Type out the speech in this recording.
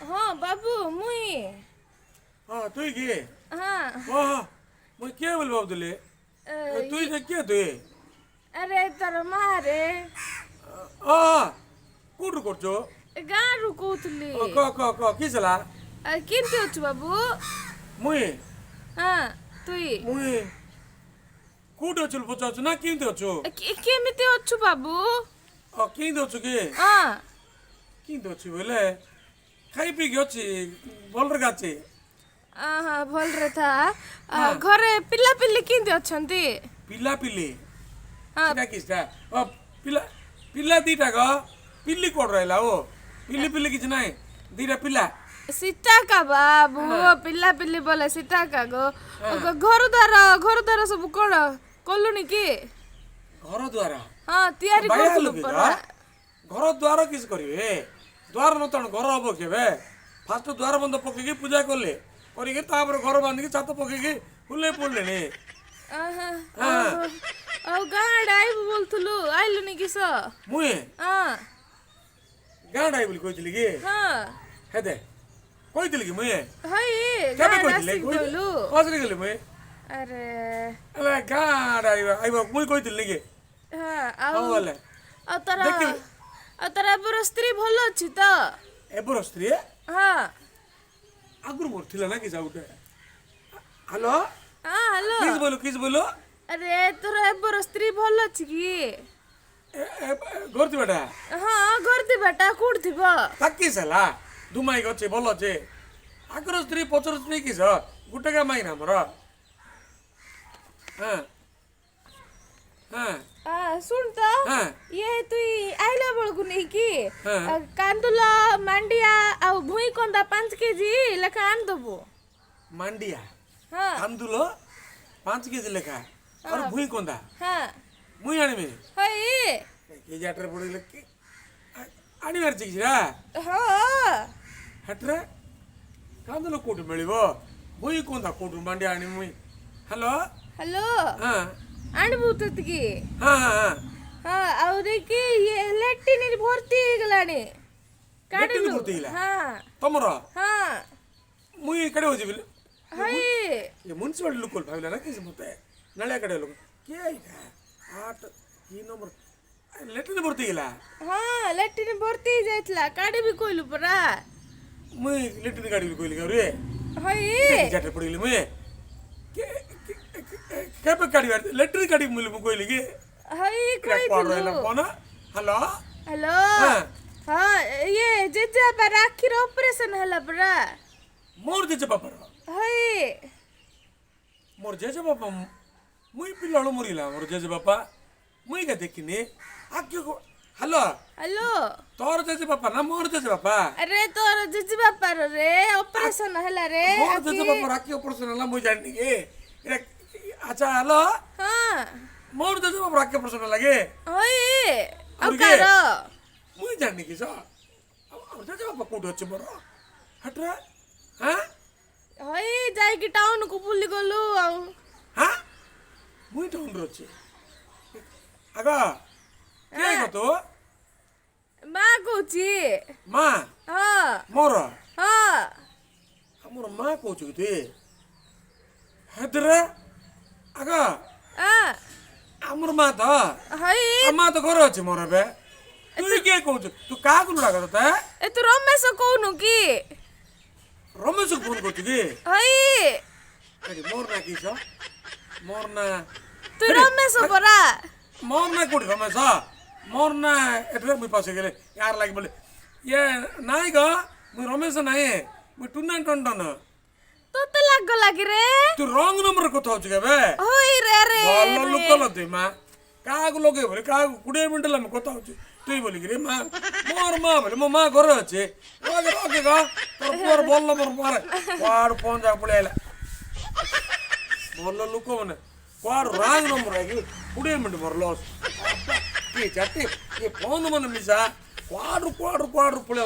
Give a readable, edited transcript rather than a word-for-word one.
हाँ बाबू मुई हाँ तुई की हाँ ओह मुई के बोल बाबुले तुई जे के तुई अरे तार मारे कोठु करछो गाँरु कौथली क किसला किनते अच्छु बाबू मुई हाँ तुई मुई कोठु अछु पचाछु ना किनते अछु केमिति अच्छु बाबू किनते अछु की हाँ किनते अछु बोले खाई पी के अछि भलरे गाछि भलरे था घरे पिला पिल्ली किनते अछंती पिला पिली हाँ सेटा किसटा पिला पिला दीटा ग पिल्ली कोड रहला ओ पिल्ली पिल्ली किछ नाही दीटा पिला सीता का बाबू पिला पिल्ली बोले सीता का गो घर द्वारा सब कोण कलुनी की घर द्वारा हाँ तयारी करथुलु परा घर द्वार किस करिवे द्वार न तण घर हबो केबे फास्ट द्वार बंद पकेकी पूजा करले करिके तापर घर बांधिके छात पकेकी फुले पड़ले ने औ गाड आइब बोलथुलु आइलुनी किस मुए हाँ गाड आइ बोली कहितली की हाँ हेदे कहितली की मुए हई केबे गाड कहितली आसिक बोलु कसरी गेले मुए अरे अले गाड आइबो मुई कहितली की हाँ हो औ गले तारा एबर स्त्री भल अछि त एबर स्त्री हाँ आगुर मोर थिला ना कि जाउटे हेलो हाँ हेलो किस बोलो अरे तोर एबर स्त्री भल अछि की गर्ति बेटा हाँ गर्दी बेटा कोड थिबो ताकि सला दुमाई गछे बोल छे आगर स्त्री पचर स्त्री कि छ गुटेका माइन हमर हां सुन त हाँ ये तुई आइला बळगु नै की हाँ। कांदुला मांडिया आ भुई कंदा 5 केजी लेखा आन दबो मांडिया हाँ कांदुलो 5 केजी लेखा और भुई कोंदा हाँ मुई आनिमे हई के जाटर पड़िले के आनी मार छिरा हाँ हटरे कांदुलो कोट मिलिबो भुई कोंदा कोट मांडिया आनी मुई हेलो हेलो हां आनबु ततकी हां हां हाँ और की ये लेटिन भर्ती गलानी लेटिन भर्ती गला? हाँ तमरो हाँ मुई कड़े हो जिबिले हई ये मुन्सिपालिटी लोकल भाविला ना किस मते नळ्या कड़े लोक के इटा 8 की नंबर लेटिन भर्ती गला हाँ लेटिन भर्ती जाइतला काडी भी कोइलु परा मुई लेटिन गाड़ी कोइल रे हई जाटर पड़िले मुई के पे गाड़ी लेटिन गाड़ी मुई कोइल के हई क्रैक पड़ रहला फोन हेलो हेलो हां हाँ ये जेजा पर आखिर ऑपरेशन हला परा मोर जेजे बापा हई मोर जेजे बापा मुई पिल्लालो मरिला मोर जेजे बापा मुई का देखिने आक्यो को हेलो हेलो तोर जेजे बापा ना मोर जेजे बापा अरे तोर जेजी बापा रे ऑपरेशन हला रे मोर जेजे बापा राखी ऑपरेशन हला मुई जानि के अच्छा हेलो हाँ मोर जेजे बापा राखी ऑपरेशन लगे हई और अब के? कर मुई जानि के छ अब जेजे बापा कोठ अछि मोर हटरा हां हई जाई की टाउन को बुली गलु आउ हां मुई टाउन रो अछि आगा के को तो माँ कहूची मां हाँ मोर हाँ हमर मां कहू तू हेदरे आगा हमर मां त हई मां त घर अछि मोर बे तू के कहू तू का को लगा त ए तू रमेश कहनु की रमेश को फोन करती की हई अरे मोर ना की छ मोर ना तू रमेश परा मोर ना कोड रमेश मोर ना एड्रे मुई पासे गेले यार लाग बोले ये नाई ग मुई रमेश नाई मुई टुन्ना टंडन तोते लाग लागी रे तू रंग नंबर को थाउ छके बे होई रे रे बोल लुकल दे मा का को लगे बोले का 20 मिनिट ला को थाउ तुई बोली रे मा मोर मा बोले मो मा घर अछि ओगे ओगे ग तोर पुअर बोल नंबर मारे वार फोन जा पळेला बोल लुको मने वार रंग नंबर आगी 20 मिनिट मोर लॉस की चाटी ये फोन मन मिसा क्वाड्र पळेला